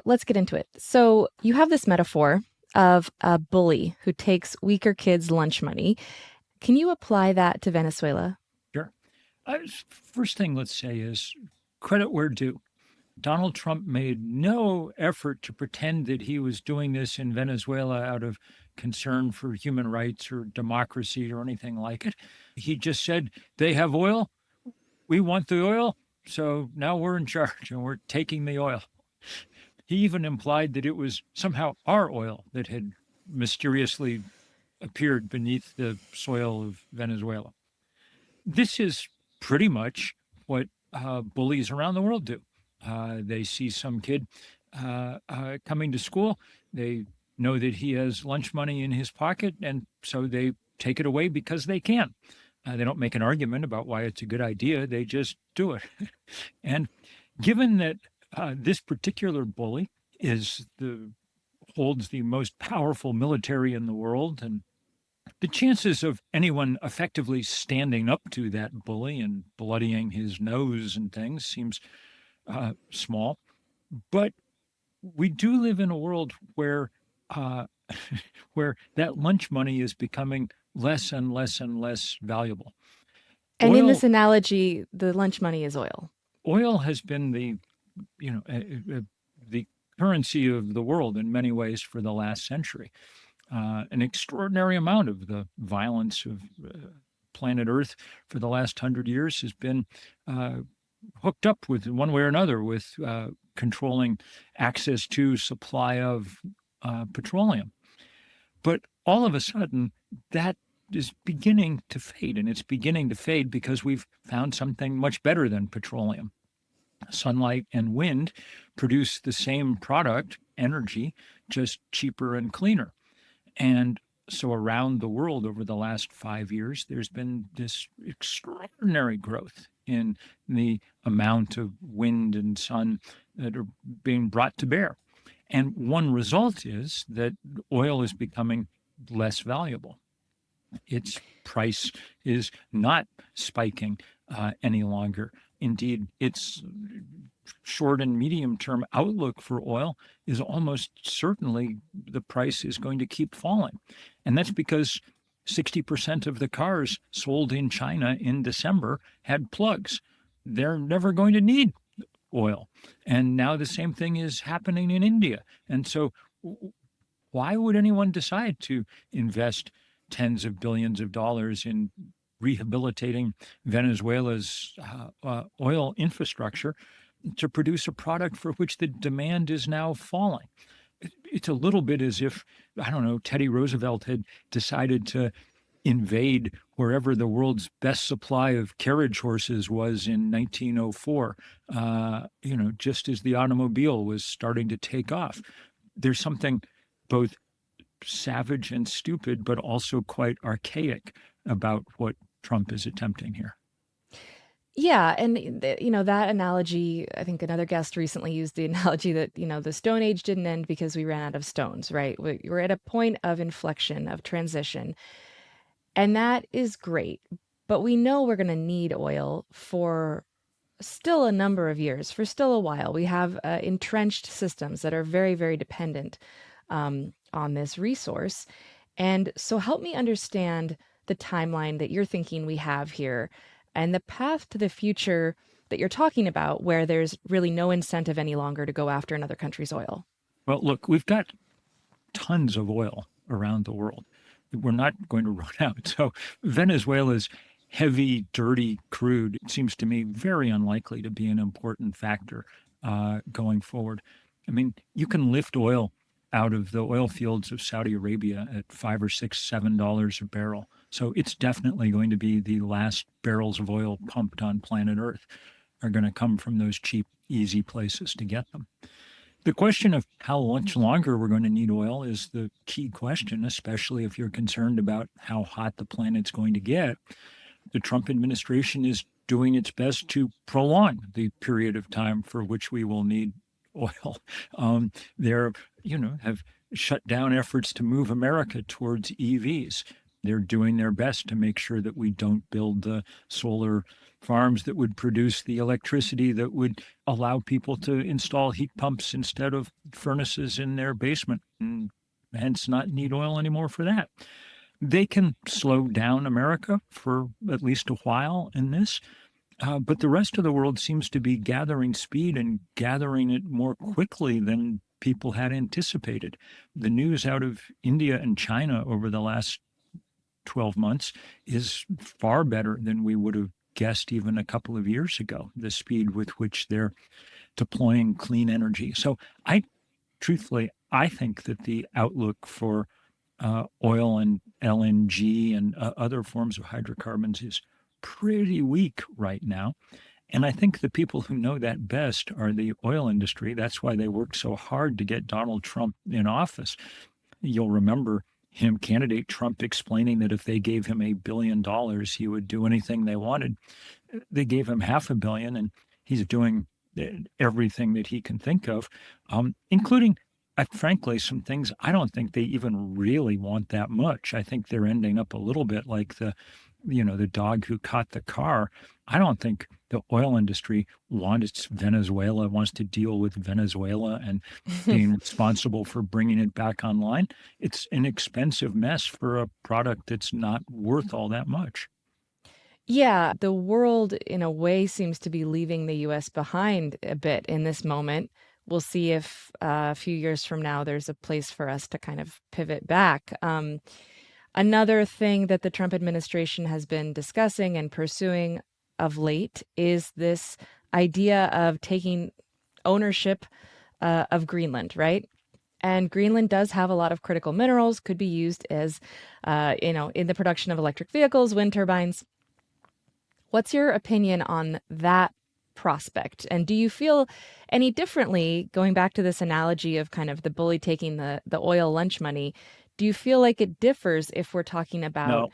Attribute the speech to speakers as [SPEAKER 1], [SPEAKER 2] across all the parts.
[SPEAKER 1] let's get into it. So you have this metaphor of a bully who takes weaker kids' lunch money. Can you apply that to Venezuela?
[SPEAKER 2] Sure. First thing let's say is credit where due. Donald Trump made no effort to pretend that he was doing this in Venezuela out of concern for human rights or democracy or anything like it. He just said, they have oil. We want the oil. So now we're in charge and we're taking the oil. He even implied that it was somehow our oil that had mysteriously appeared beneath the soil of Venezuela. This is pretty much what bullies around the world do. They see some kid coming to school. They know that he has lunch money in his pocket, and so they take it away because they can. They don't make an argument about why it's a good idea. They just do it. And given that this particular bully is holds the most powerful military in the world, and the chances of anyone effectively standing up to that bully and bloodying his nose and things seems small. But we do live in a world where uh, where that lunch money is becoming less and less and less valuable.
[SPEAKER 1] And in this
[SPEAKER 2] Oil
[SPEAKER 1] analogy, the lunch money is oil.
[SPEAKER 2] oil has been the currency of the world in many ways for the last century. An extraordinary amount of the violence of planet Earth for the last 100 years has been hooked up with one way or another with controlling access to supply of petroleum. But all of a sudden, that is beginning to fade, and it's beginning to fade because we've found something much better than petroleum. Sunlight and wind produce the same product, energy, just cheaper and cleaner. And so around the world over the last 5 years, there's been this extraordinary growth in the amount of wind and sun that are being brought to bear. And one result is that oil is becoming less valuable. Its price is not spiking any longer. Indeed, its short and medium term outlook for oil is almost certainly the price is going to keep falling. And that's because 60% of the cars sold in China in December had plugs. They're never going to need oil. And now the same thing is happening in India. And so, why would anyone decide to invest tens of billions of dollars in rehabilitating Venezuela's oil infrastructure to produce a product for which the demand is now falling? It's a little bit as if, I don't know, Teddy Roosevelt had decided to invade wherever the world's best supply of carriage horses was in 1904, just as the automobile was starting to take off. There's something both savage and stupid, but also quite archaic about what Trump is attempting here.
[SPEAKER 1] Yeah, and that analogy, I think another guest recently used the analogy that, the Stone Age didn't end because we ran out of stones, right? We're at a point of inflection, of transition, and that is great. But we know we're going to need oil for still a number of years, for still a while. We have entrenched systems that are very, very dependent on this resource. And so help me understand the timeline that you're thinking we have here and the path to the future that you're talking about, where there's really no incentive any longer to go after another country's oil.
[SPEAKER 2] Well, look, we've got tons of oil around the world. We're not going to run out. So Venezuela's heavy, dirty crude seems to me very unlikely to be an important factor going forward. I mean, you can lift oil out of the oil fields of Saudi Arabia at $5 or $6, $7 a barrel. So it's definitely going to be the last barrels of oil pumped on planet Earth are going to come from those cheap, easy places to get them. The question of how much longer we're going to need oil is the key question, especially if you're concerned about how hot the planet's going to get. The Trump administration is doing its best to prolong the period of time for which we will need oil. They have shut down efforts to move America towards EVs. they're doing their best to make sure that we don't build the solar farms that would produce the electricity that would allow people to install heat pumps instead of furnaces in their basement and hence not need oil anymore for that. They can slow down America for at least a while in this, but the rest of the world seems to be gathering speed and gathering it more quickly than people had anticipated. The news out of India and China over the last 12 months is far better than we would have guessed even a couple of years ago, the speed with which they're deploying clean energy. So truthfully, I think that the outlook for oil and LNG and other forms of hydrocarbons is pretty weak right now. And I think the people who know that best are the oil industry. That's why they worked so hard to get Donald Trump in office. You'll remember him, candidate Trump, explaining that if they gave him $1 billion, he would do anything they wanted. They gave him $500 million, and he's doing everything that he can think of, including, frankly, some things I don't think they even really want that much. I think they're ending up a little bit like the dog who caught the car. I don't think the oil industry wants Venezuela, wants to deal with Venezuela and being responsible for bringing it back online. It's an expensive mess for a product that's not worth all that much.
[SPEAKER 1] Yeah, the world in a way seems to be leaving the US behind a bit in this moment. We'll see if a few years from now there's a place for us to kind of pivot back. Another thing that the Trump administration has been discussing and pursuing of late is this idea of taking ownership of Greenland, right? And Greenland does have a lot of critical minerals, could be used as, in the production of electric vehicles, wind turbines. What's your opinion on that prospect? And do you feel any differently, going back to this analogy of kind of the bully taking the oil lunch money? Do you feel like it differs if we're talking about
[SPEAKER 2] No,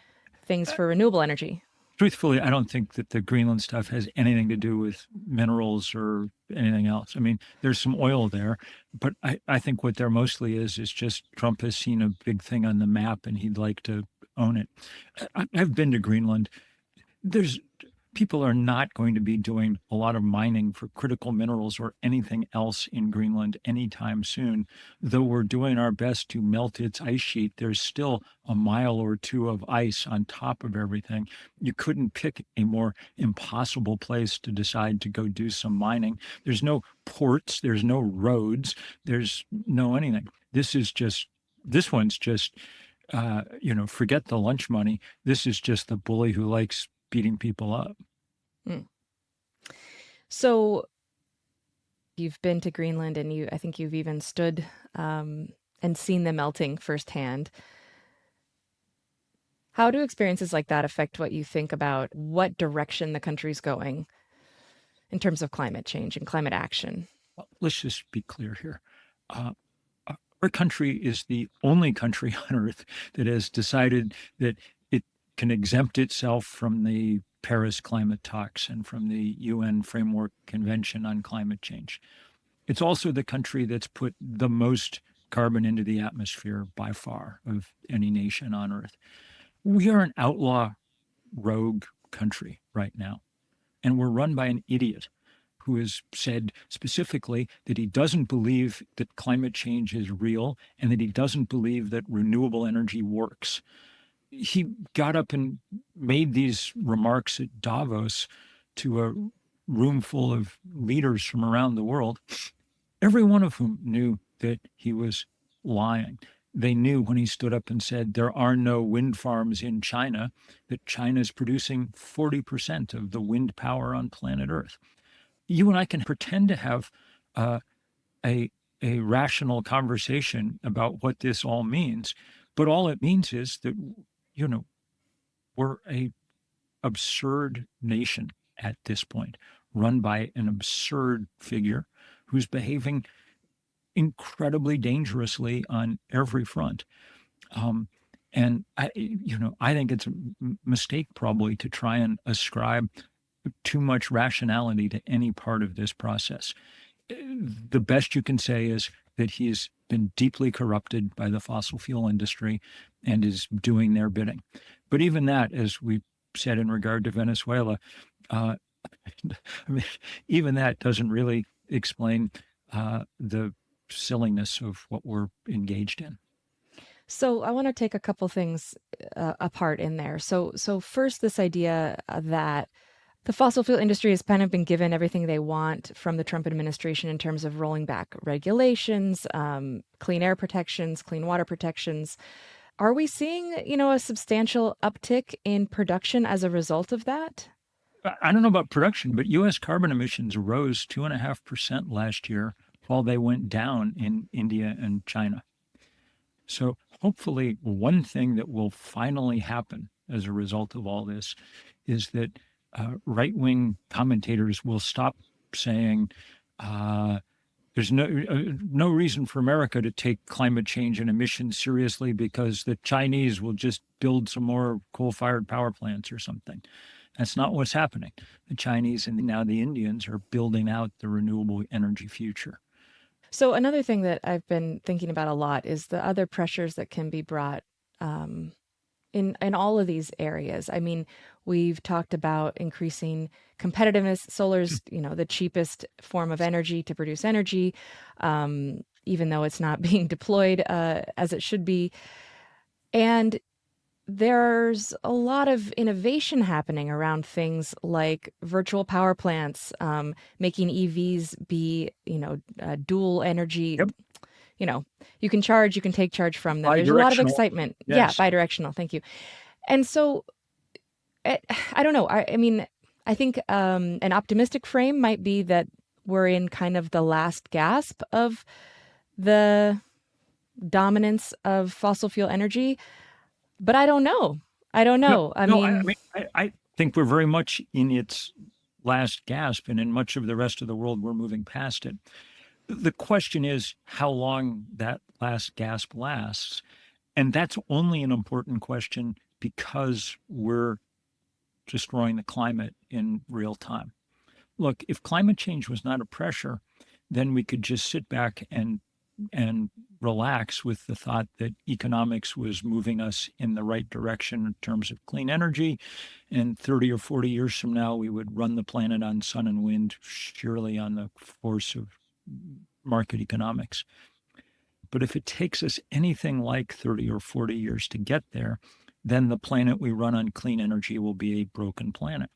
[SPEAKER 1] things for renewable energy?
[SPEAKER 2] truthfully, I don't think that the Greenland stuff has anything to do with minerals or anything else. I mean, there's some oil there, but I think what there mostly is just Trump has seen a big thing on the map and he'd like to own it. I've been to Greenland. There's People are not going to be doing a lot of mining for critical minerals or anything else in Greenland anytime soon. Though we're doing our best to melt its ice sheet, there's still a mile or two of ice on top of everything. You couldn't pick a more impossible place to decide to go do some mining. There's no ports, there's no roads, there's no anything. This one's just forget the lunch money. This is just the bully who likes beating people up.
[SPEAKER 1] Hmm. So you've been to Greenland and I think you've even stood and seen the melting firsthand. How do experiences like that affect what you think about what direction the country's going in terms of climate change and climate action?
[SPEAKER 2] Well, let's just be clear here. Uh, our country is the only country on earth that has decided that it can exempt itself from the Paris climate talks and from the UN Framework Convention on Climate Change. It's also the country that's put the most carbon into the atmosphere by far of any nation on earth. We are an outlaw rogue country right now, and we're run by an idiot who has said specifically that he doesn't believe that climate change is real and that he doesn't believe that renewable energy works. He got up and made these remarks at Davos to a room full of leaders from around the world, every one of whom knew that he was lying. They knew when he stood up and said there are no wind farms in China, that China is producing 40% of the wind power on planet Earth. You and I can pretend to have uh, a rational conversation about what this all means, but all it means is that we're a absurd nation at this point, run by an absurd figure who's behaving incredibly dangerously on every front. And I think it's a mistake probably to try and ascribe too much rationality to any part of this process. The best you can say is that he is been deeply corrupted by the fossil fuel industry and is doing their bidding. But even that, as we said in regard to Venezuela, uh, I mean, even that doesn't really explain the silliness of what we're engaged in.
[SPEAKER 1] So I want to take a couple things apart in there. So first, this idea that the fossil fuel industry has kind of been given everything they want from the Trump administration in terms of rolling back regulations, clean air protections, clean water protections. Are we seeing, a substantial uptick in production as a result of that?
[SPEAKER 2] I don't know about production, but U.S. carbon emissions rose 2.5% last year while they went down in India and China. So hopefully, one thing that will finally happen as a result of all this is that right-wing commentators will stop saying there's no reason for America to take climate change and emissions seriously because the Chinese will just build some more coal-fired power plants or something. That's not what's happening. The Chinese and now the Indians are building out the renewable energy future.
[SPEAKER 1] So another thing that I've been thinking about a lot is the other pressures that can be brought um, in all of these areas. I mean, we've talked about increasing competitiveness. Solar's, the cheapest form of energy to produce energy, even though it's not being deployed as it should be. And there's a lot of innovation happening around things like virtual power plants, making EVs be, dual energy.
[SPEAKER 2] Yep.
[SPEAKER 1] You can charge, you can take charge from them. There's a lot of
[SPEAKER 2] Bidirectional.
[SPEAKER 1] excitement. Yeah,
[SPEAKER 2] Yes.
[SPEAKER 1] bidirectional. Thank you. And so I don't know. I mean, I think an optimistic frame might be that we're in kind of the last gasp of the dominance of fossil fuel energy, but I don't know. I don't
[SPEAKER 2] No,
[SPEAKER 1] know. I
[SPEAKER 2] no. I
[SPEAKER 1] mean,
[SPEAKER 2] mean, I think we're very much in its last gasp, and in much of the rest of the world, we're moving past it. The question is how long that last gasp lasts. And that's only an important question because we're destroying the climate in real time. Look, if climate change was not a pressure, then we could just sit back and relax with the thought that economics was moving us in the right direction in terms of clean energy. And 30 or 40 years from now, we would run the planet on sun and wind, surely on the force of market economics. But if it takes us anything like 30 or 40 years to get there, then the planet we run on clean energy will be a broken planet.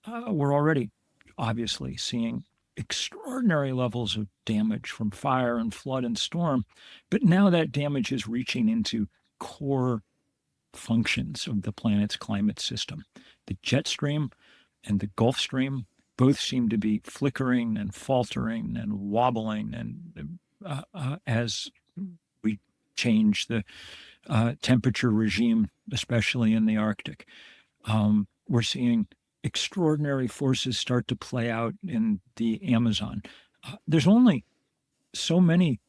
[SPEAKER 2] We're already obviously seeing extraordinary levels of damage from fire and flood and storm, but now that damage is reaching into core functions of the planet's climate system. The jet stream and the Gulf Stream both seem to be flickering and faltering and wobbling and as we change the temperature regime, especially in the Arctic. We're seeing extraordinary forces start to play out in the Amazon. There's only so many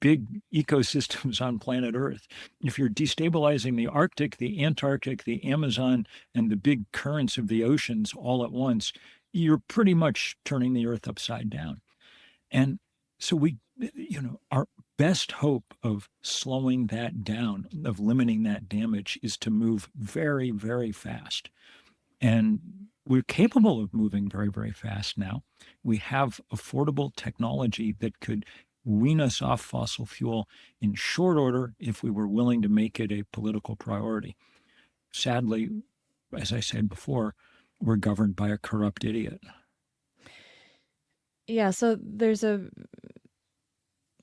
[SPEAKER 2] big ecosystems on planet Earth. If you're destabilizing the Arctic, the Antarctic, the Amazon, and the big currents of the oceans all at once, you're pretty much turning the Earth upside down. And so our best hope of slowing that down, of limiting that damage, is to move very, very fast. And we're capable of moving very, very fast now. We have affordable technology that could wean us off fossil fuel in short order if we were willing to make it a political priority. Sadly, as I said before, we're governed by a corrupt idiot.
[SPEAKER 1] yeah, so there's a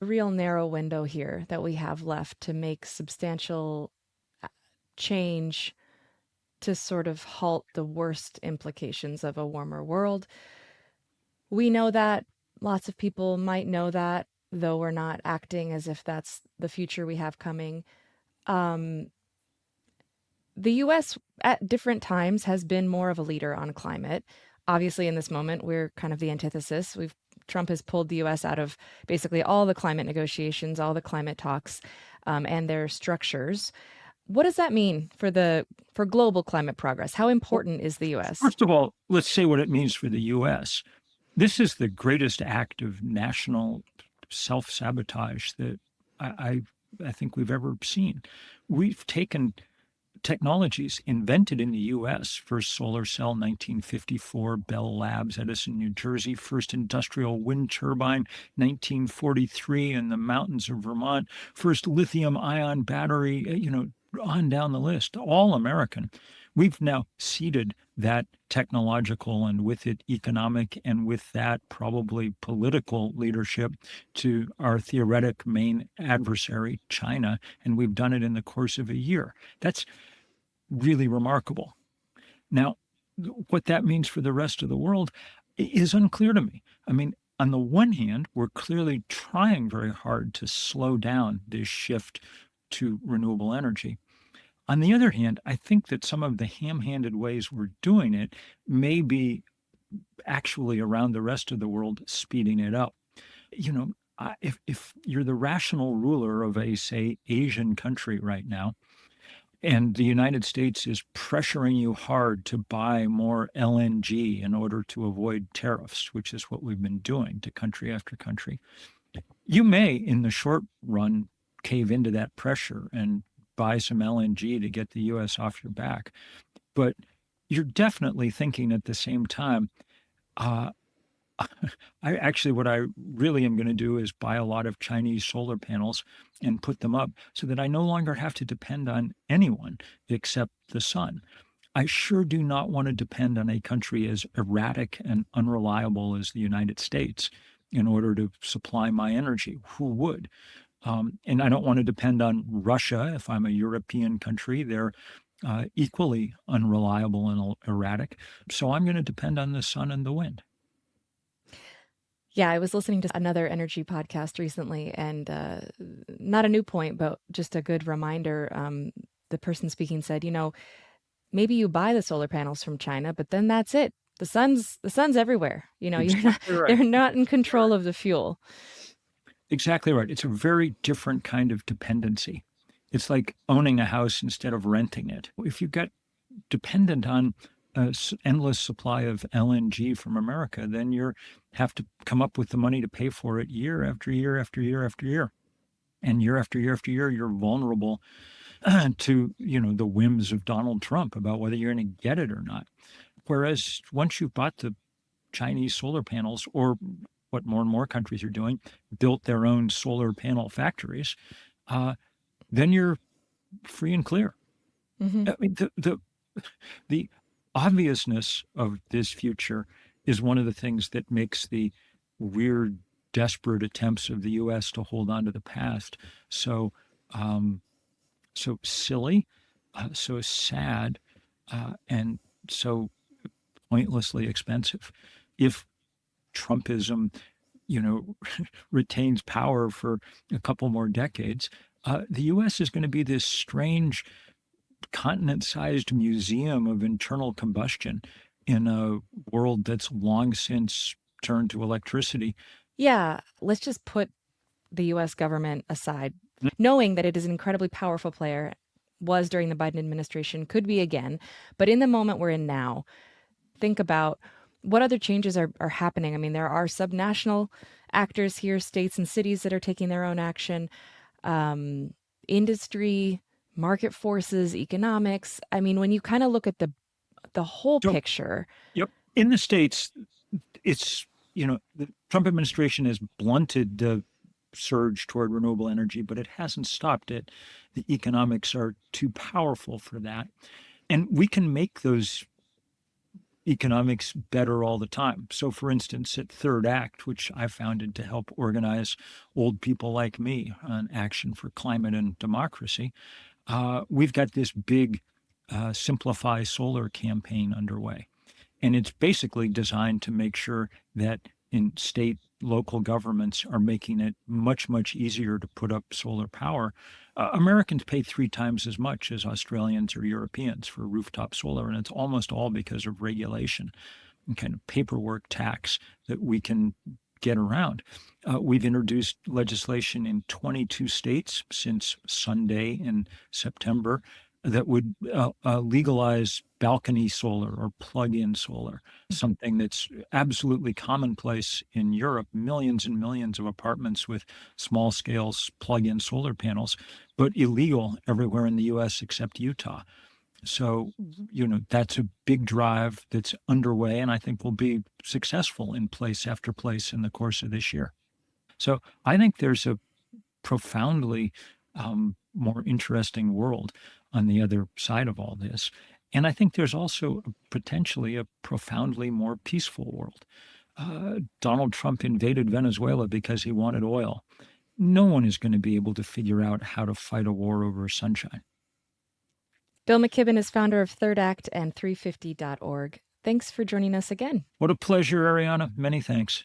[SPEAKER 1] real narrow window here that we have left to make substantial change to sort of halt the worst implications of a warmer world. We know that. Lots of people might know that, though we're not acting as if that's the future we have coming. Um, the US at different times has been more of a leader on climate. Obviously, in this moment, we're kind of the antithesis. Trump has pulled the US out of basically all the climate negotiations, all the climate talks, and their structures. What does that mean for global climate progress? How
[SPEAKER 2] Well,
[SPEAKER 1] important is the US?
[SPEAKER 2] first of all, let's say what it means for the US. This is the greatest act of national self sabotage that I think we've ever seen. We've taken technologies invented in the US. First solar cell, 1954, Bell Labs, Edison, New Jersey. First industrial wind turbine, 1943, in the mountains of Vermont. First lithium ion battery, on down the list, all American. We've now ceded that technological and with it economic and with that probably political leadership to our theoretic main adversary, China, and we've done it in the course of a year. That's really remarkable. Now, what that means for the rest of the world is unclear to me. I mean, on the one hand, we're clearly trying very hard to slow down this shift to renewable energy. On the other hand, I think that some of the ham-handed ways we're doing it may be actually around the rest of the world speeding it up. If you're the rational ruler of a, say, Asian country right now, and the United States is pressuring you hard to buy more LNG in order to avoid tariffs, which is what we've been doing to country after country. You may, in the short run, cave into that pressure and buy some LNG to get the US off your back. But you're definitely thinking at the same time, uh, what I really am going to do is buy a lot of Chinese solar panels and put them up so that I no longer have to depend on anyone except the sun. I sure do not want to depend on a country as erratic and unreliable as the United States in order to supply my energy. Who would? And I don't want to depend on Russia if I'm a European country. They're equally unreliable and erratic. So I'm going to depend on the sun and the wind.
[SPEAKER 1] Yeah, I was listening to another energy podcast recently, and not a new point, but just a good reminder. The person speaking said, maybe you buy the solar panels from China, but then that's it. The sun's everywhere.
[SPEAKER 2] Exactly right.
[SPEAKER 1] They're not in control of the fuel.
[SPEAKER 2] Exactly right. It's a very different kind of dependency. It's like owning a house instead of renting it. If you get dependent on an endless supply of LNG from America, then you have to come up with the money to pay for it year after year after year after year. And year after year after year, you're vulnerable to, the whims of Donald Trump about whether you're going to get it or not. Whereas once you've bought the Chinese solar panels, or what more and more countries are doing, built their own solar panel factories, then you're free and clear.
[SPEAKER 1] Mm-hmm.
[SPEAKER 2] I mean, the obviousness of this future is one of the things that makes the weird, desperate attempts of the U.S. to hold on to the past so so silly, so sad, and so pointlessly expensive. If Trumpism, retains power for a couple more decades, the U.S. is going to be this strange continent-sized museum of internal combustion in a world that's long since turned to electricity.
[SPEAKER 1] Yeah, let's just put the US government aside, knowing that it is an incredibly powerful player, was during the Biden administration, could be again. But in the moment we're in now, think about what other changes are happening. I mean, there are subnational actors here, states and cities that are taking their own action, industry, market forces, economics. I mean, when you kind of look at the whole
[SPEAKER 2] So,
[SPEAKER 1] picture.
[SPEAKER 2] yep, in the States, it's, the Trump administration has blunted the surge toward renewable energy, but it hasn't stopped it. The economics are too powerful for that. And we can make those economics better all the time. So, for instance, at Third Act, which I founded to help organize old people like me on Action for Climate and Democracy, we've got this big Simplify Solar campaign underway. And it's basically designed to make sure that in state, local governments are making it much, much easier to put up solar power. Americans pay 3 times as much as Australians or Europeans for rooftop solar, and it's almost all because of regulation and kind of paperwork tax that we can get around. We've introduced legislation in 22 states since Sunday in September that would legalize balcony solar or plug-in solar,
[SPEAKER 1] Mhm.
[SPEAKER 2] something that's absolutely commonplace in Europe, millions and millions of apartments with small-scale plug-in solar panels, but illegal everywhere in the US except Utah. So, that's a big drive that's underway, and I think will be successful in place after place in the course of this year. So I think there's a profoundly more interesting world on the other side of all this. And I think there's also potentially a profoundly more peaceful world. Donald Trump invaded Venezuela because he wanted oil. No one is going to be able to figure out how to fight a war over sunshine.
[SPEAKER 1] Bill McKibben is founder of Third Act and 350.org. Thanks for joining us again.
[SPEAKER 2] What a pleasure, Ariana. Many thanks.